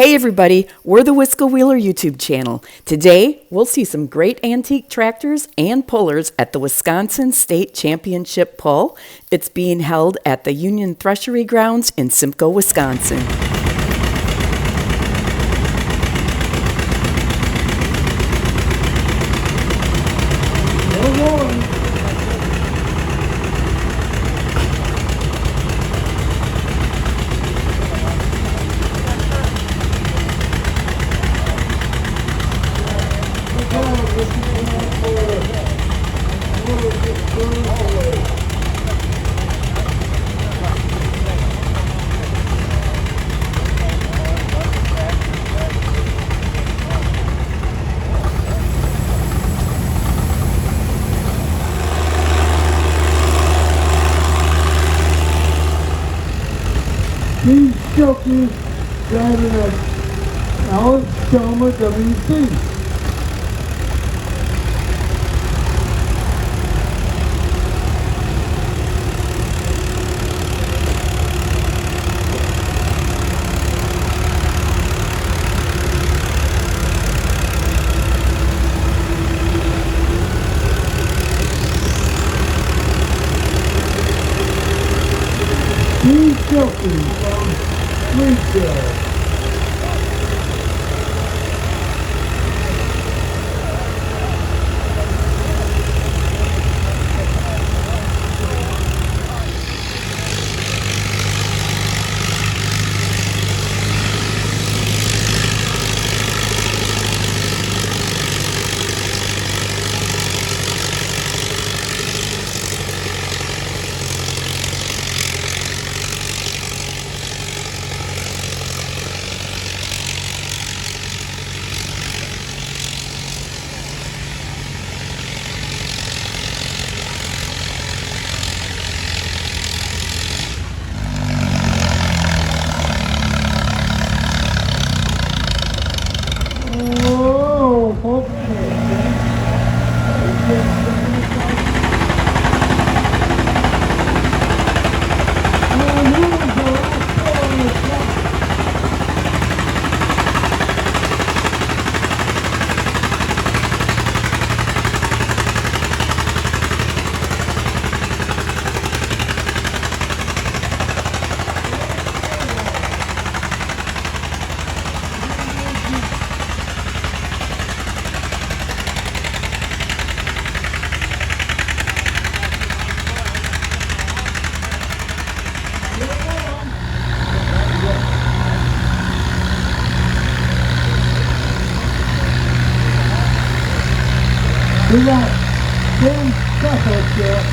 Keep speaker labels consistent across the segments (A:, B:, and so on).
A: Hey everybody, we're the Wisco Wheeler YouTube channel. Today, we'll see some great antique tractors and pullers at the Wisconsin State Championship Pull. It's being held at the Union Threshery Grounds in Simcoe, Wisconsin.
B: These jockeys driving a Alex Chalmer WC. These jockeys from Springfield. We got James Sheffield here.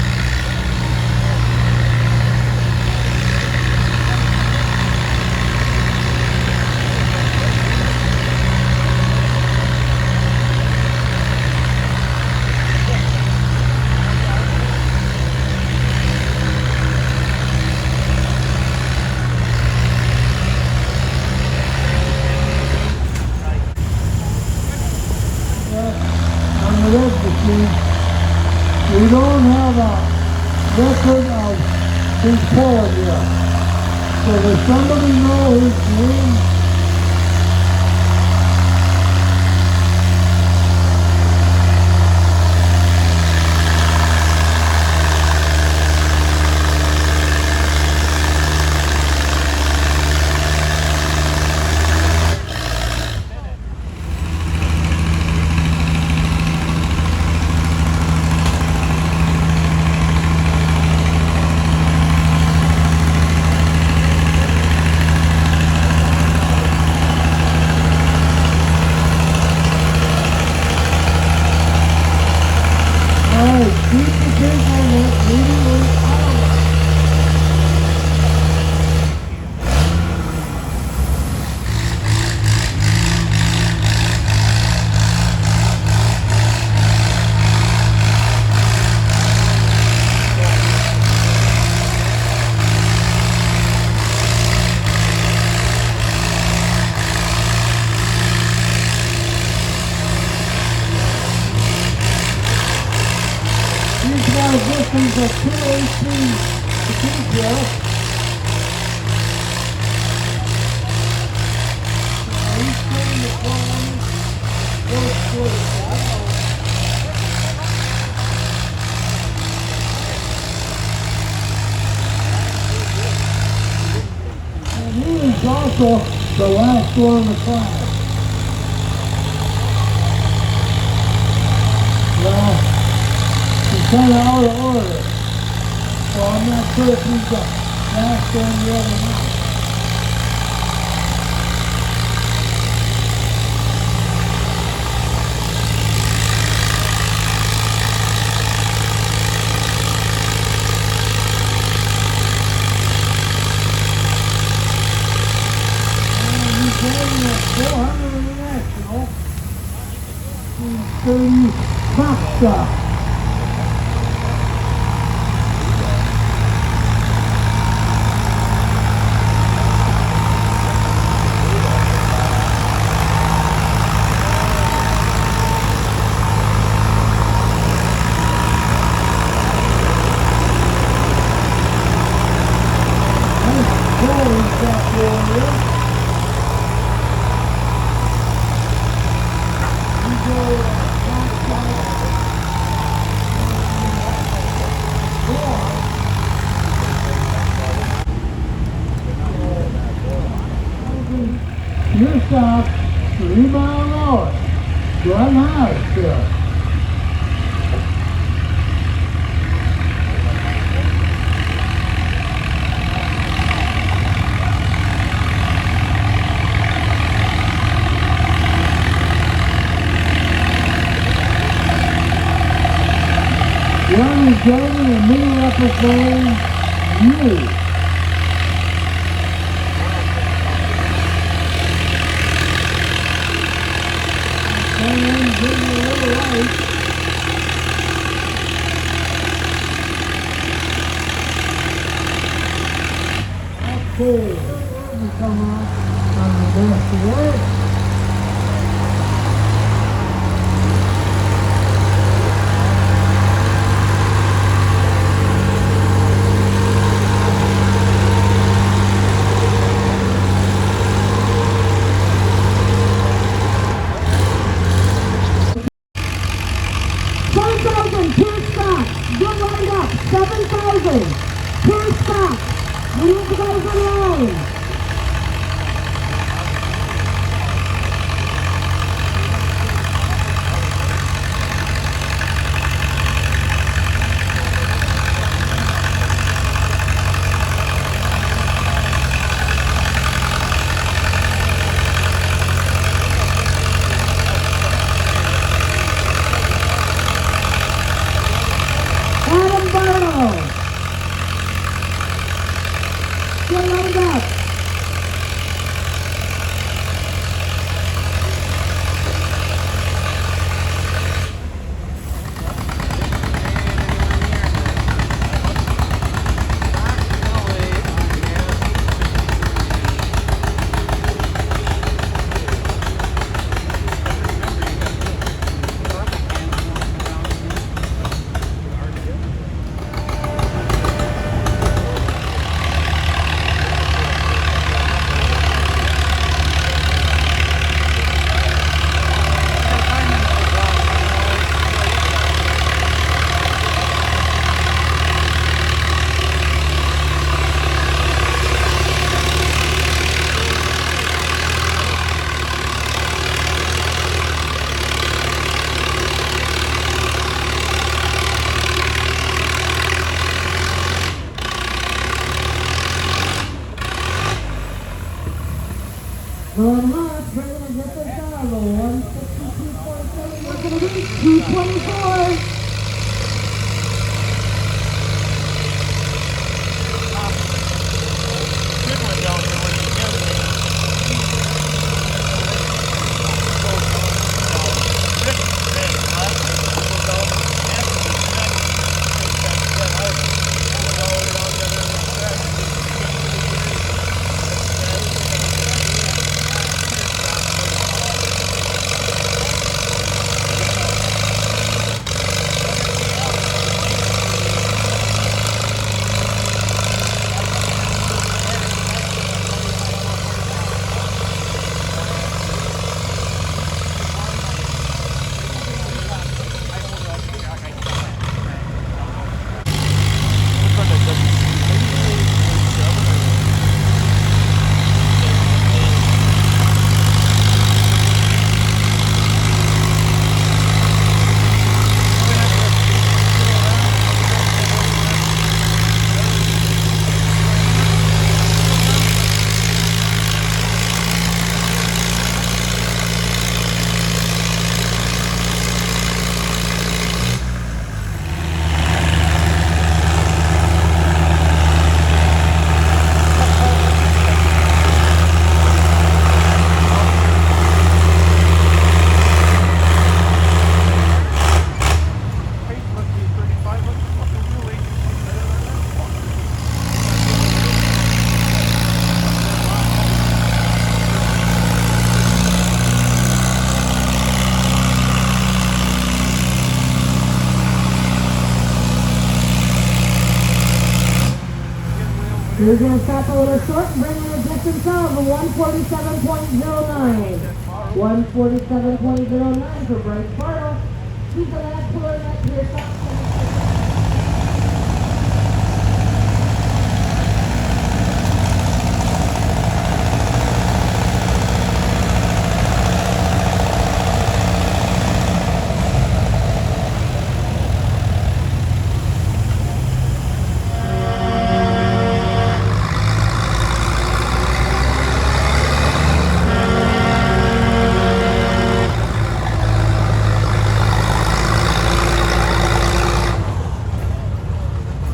B: On the red machine, we don't have a record of his pulling yet. So does somebody know his name? Keep the big on that medium power. These guys, this is a 218 Cathedral. And he is also the last one in the class. Well, he's kind of out of order. So I'm not sure if he's the last one yet or not. And he's running at 400 International. He's 30 top stuff. You're stopped 3 mile an hour. Run hard still. One is driving a mini upper lane. You. And then give me a little light. Okay, let me come up on the left way.
C: Two spots. Get lined up. 7,000. Two spots. We need you guys in line. Adam Barlow. Get lined up. We're going to stop a little short and bring in a distance of 147.09. 147.09 for Bryce Bartle. He's the last puller in that clear stop.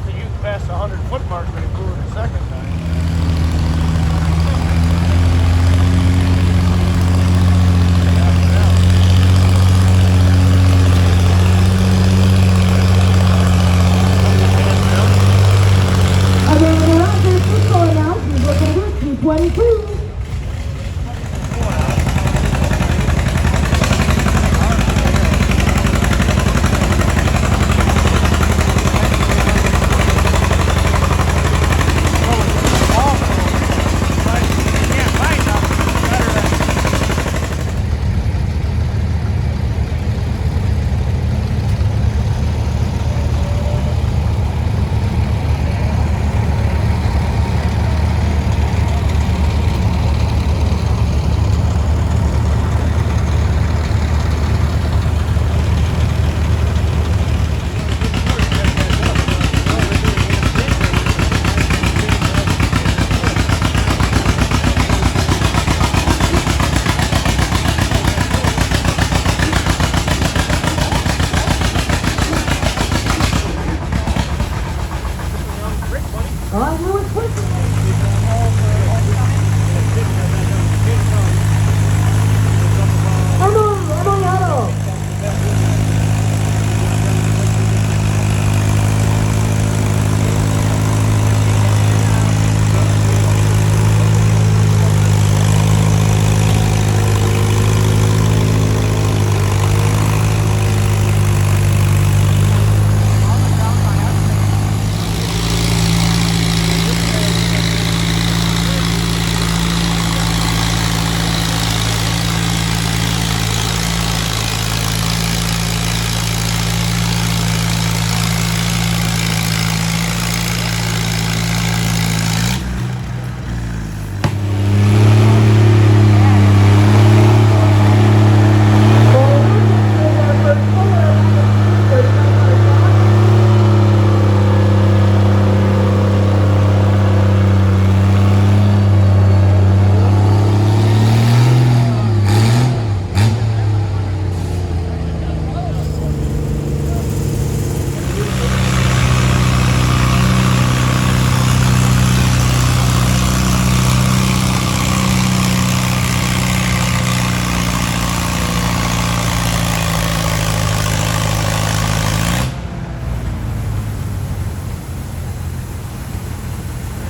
D: You passed the 100-foot mark pretty cool the second time.
C: Available out there for score now. He's looking good. 222. I know it's pushing.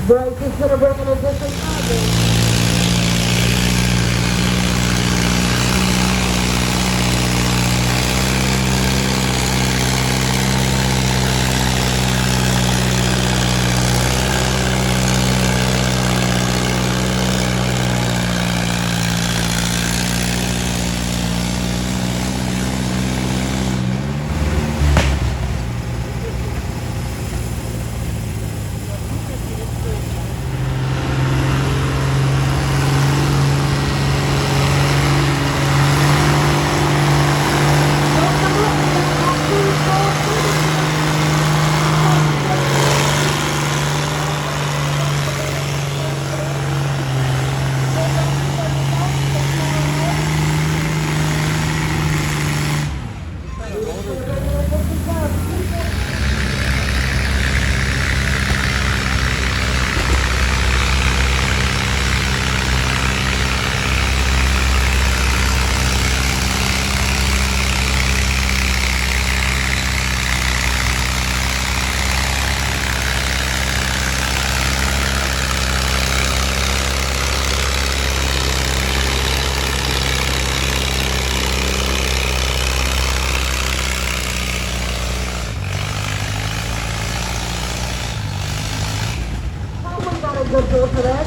C: Bryce is going to bring in a different target. Good goal for that.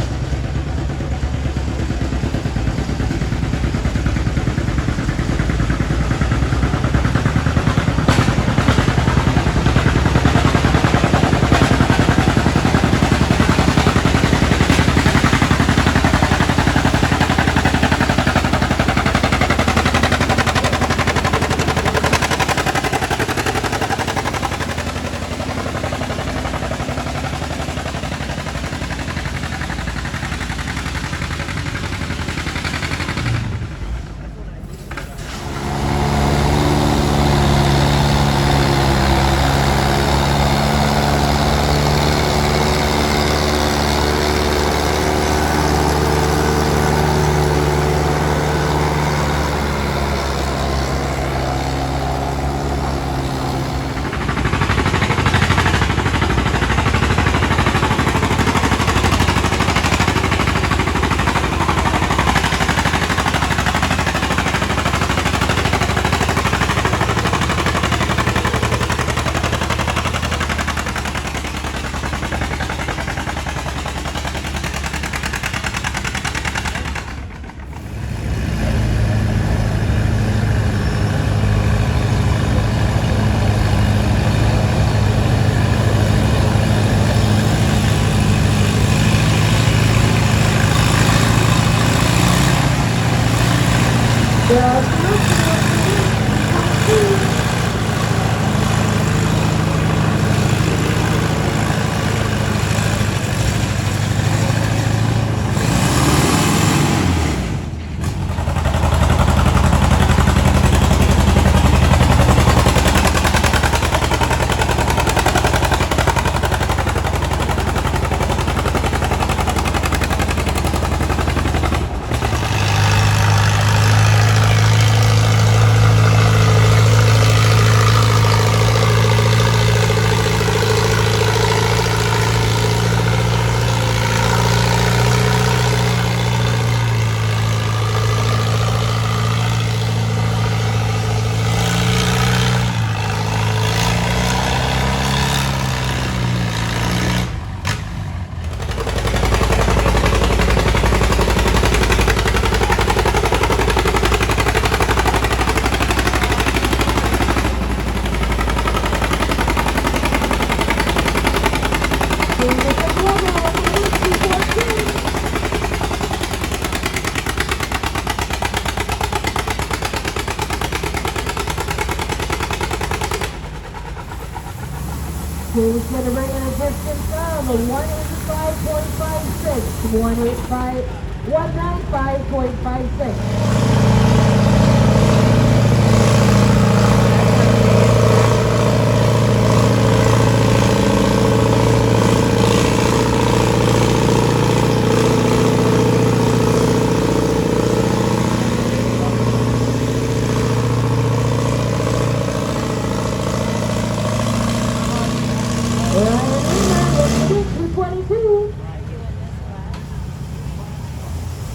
C: Who's going to bring in a distance of 185.56, 195.56.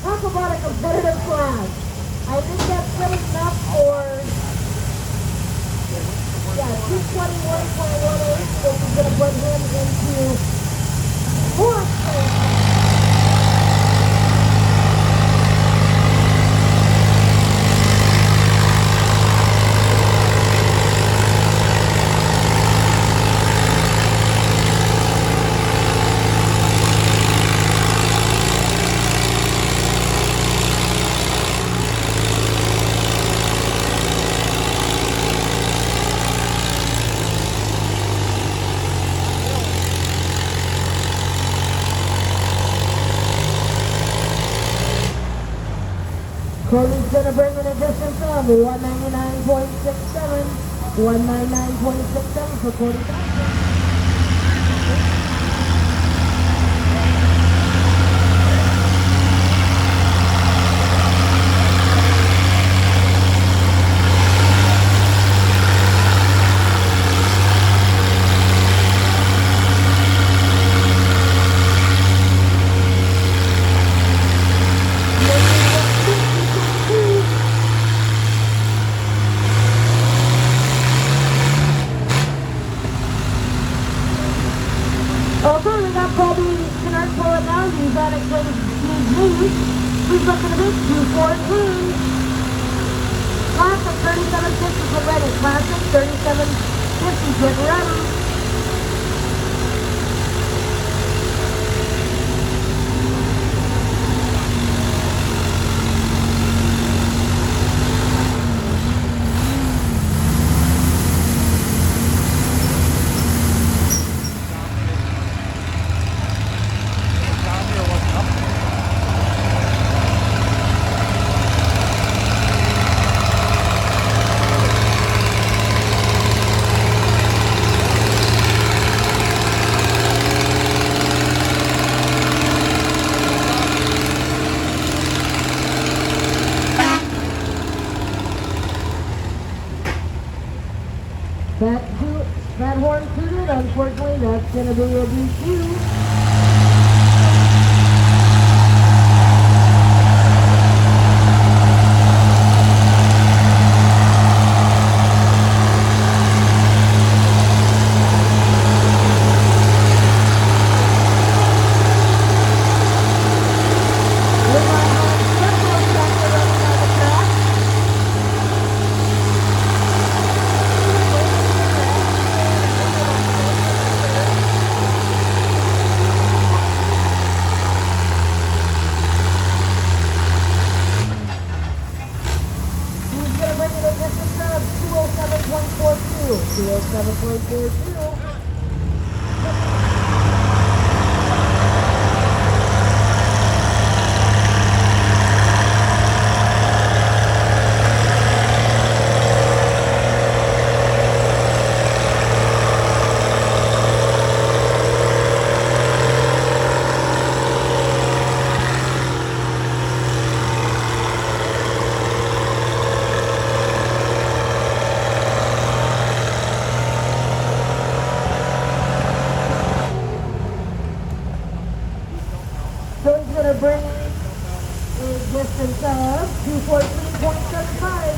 C: Talk about a competitive class. I think that's good enough for, 221.18, which is going to put him into fourth place. Cody's going to bring in a distance of 199.67, 199.67 for Cody Thompson. Okay, we got Cody Kennard pulling down. Hispanic Team News. Please look to the big 214. Classic 3750 get ready. Classic 3750 get ready. That horn tooted, unfortunately, that's going to be a DQ. Who's going to bring it in distance of 207.42? 207.42. So he's going to bring a distance of 214.75.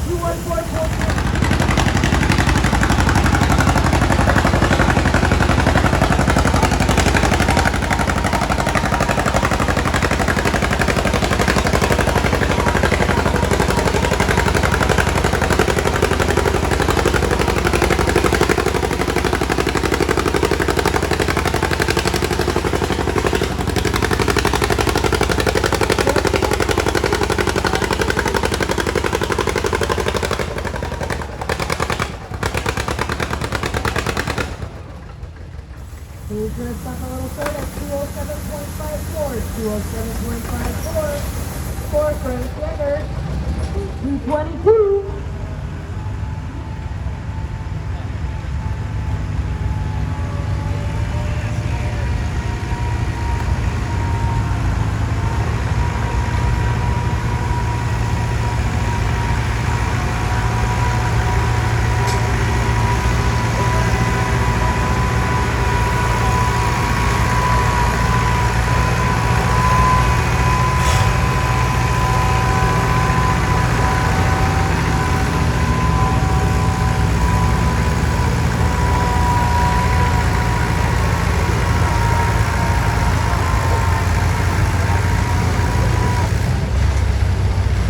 C: 214.75. He's going to stop a little short at 207.54. 207.54. For Frank Yeager. 222.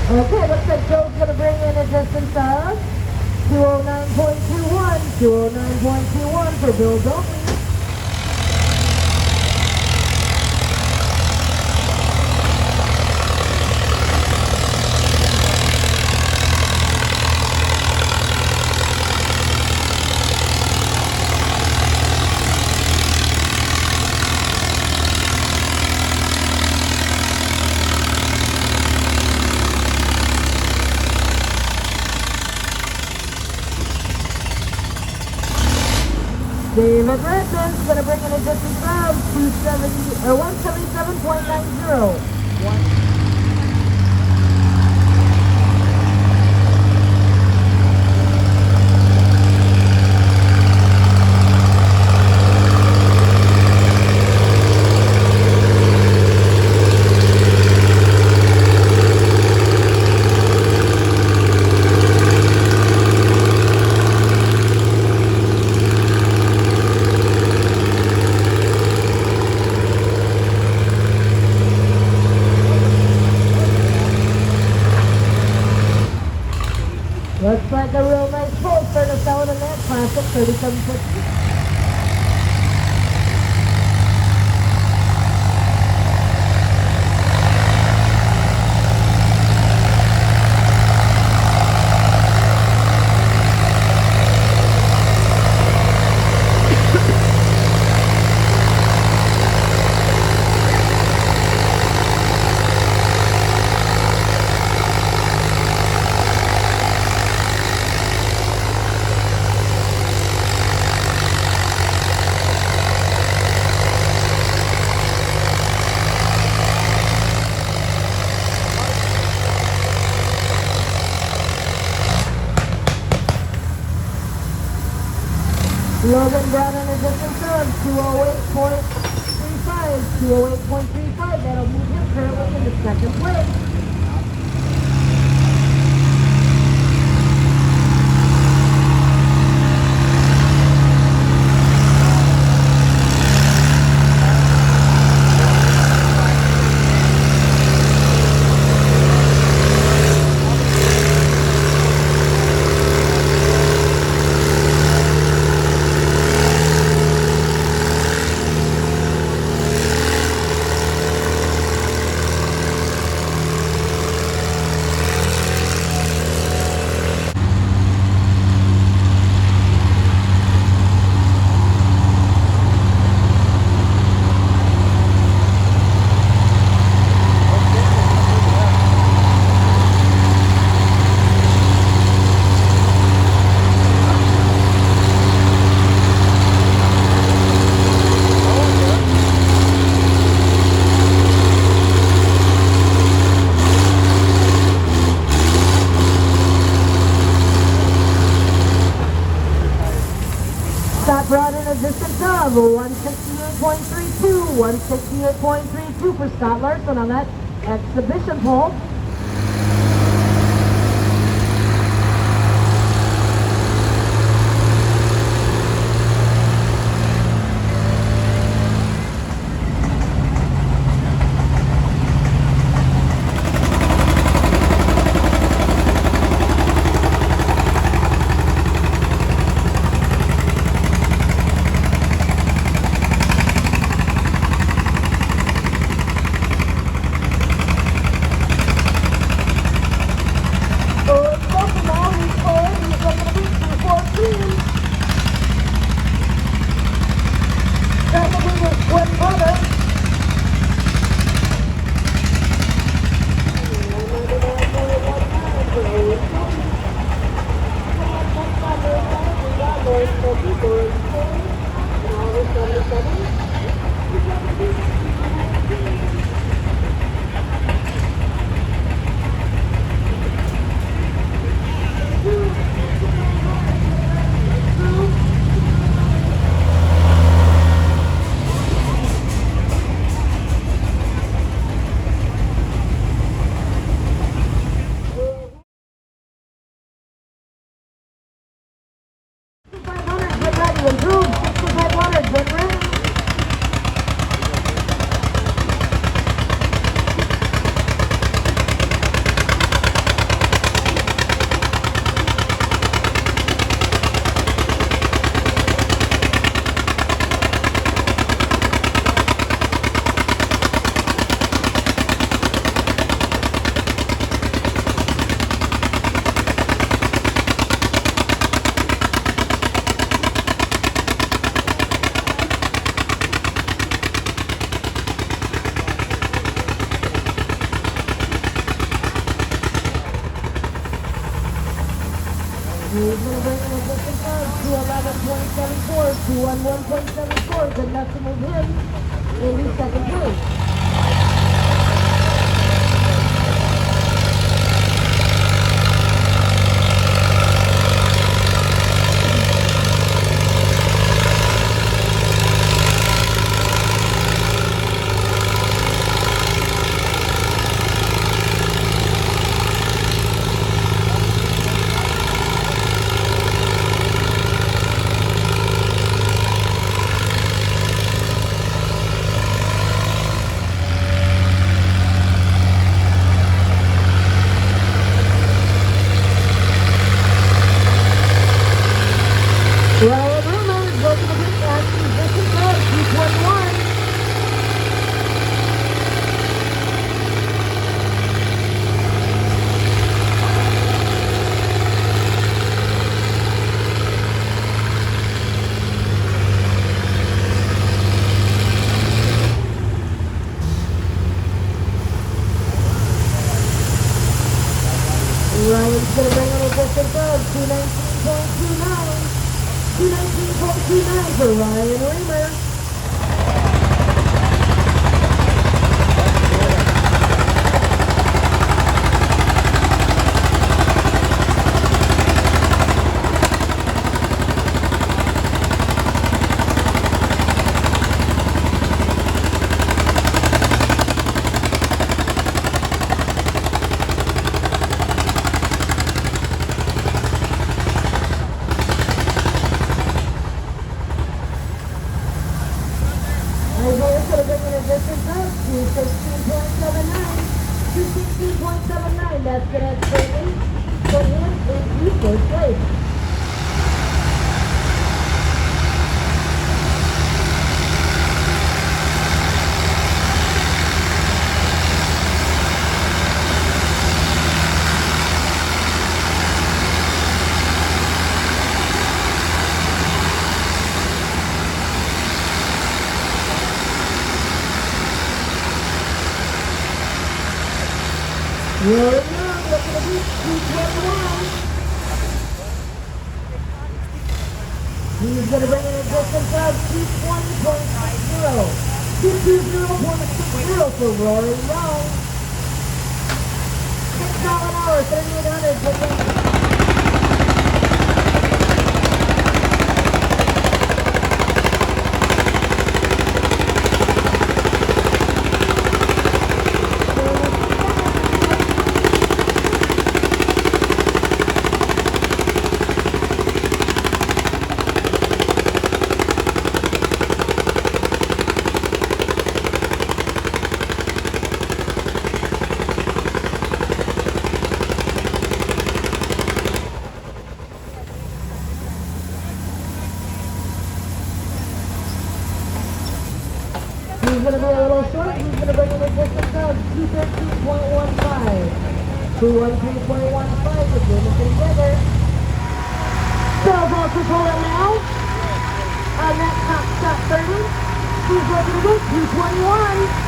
C: Okay, looks like Joe's going to bring in a distance of 209.21. 209.21 for Bill Dolby. David Redmond's going to bring in a distance of 177.90. 3750. Logan Brown on a different turn, 208.35, 208.35, that'll move him currently into second place. Scott brought in a distance of 168.32, 168.32 for Scott Larson on that exhibition pole. Improve 6500, get ready. He's going to bring in a distance of 211.74, 211.74 is enough to move him into second place. good. 216.79. 216.79. That's the next rating for him into first place. Rory Young, looking to beat 221. He's going to bring in a distance of 220.60. 220.60 for Rory Young. 6 mile an hour, 3,800 for him. He's going to be a little short. He's going to bring in a distance of 213.15. 213.15 with Jameson together. Bell's on control it now. On that top shot 30. He's looking to get 221.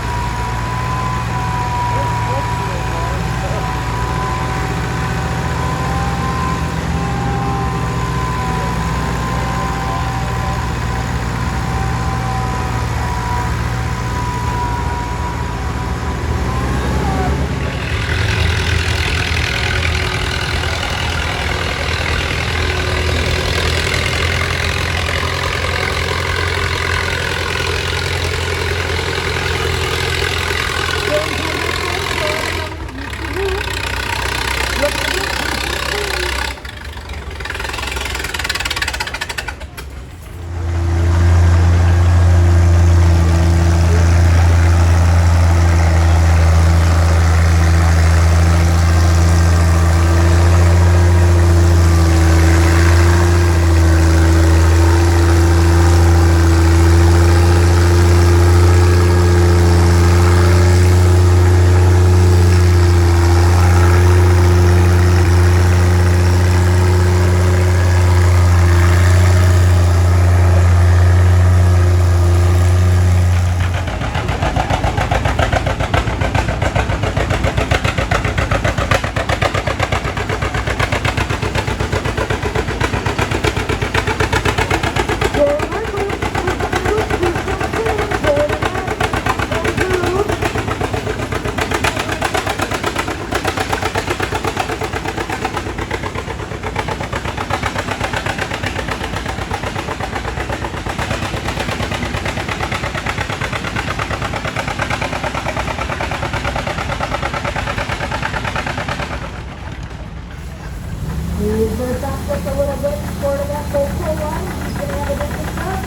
C: He's going to stop just a little bit short of that full line. He's going to have a distance of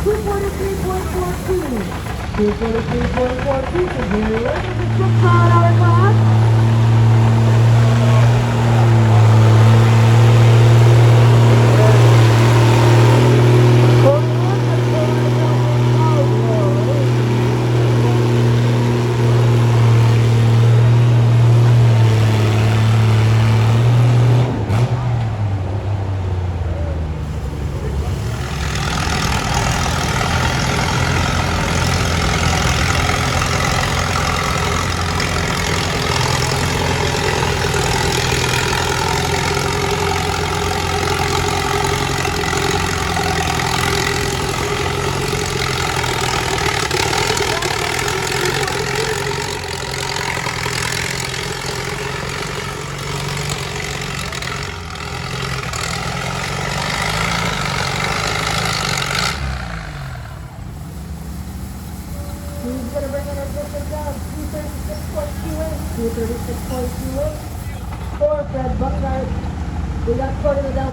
C: 243.42. 243.42 for Jerry Lynn in the 6 mile an hour class. He's going to bring in a distance of 236.28. 236.28 for Fred Bungard. We got Florida Del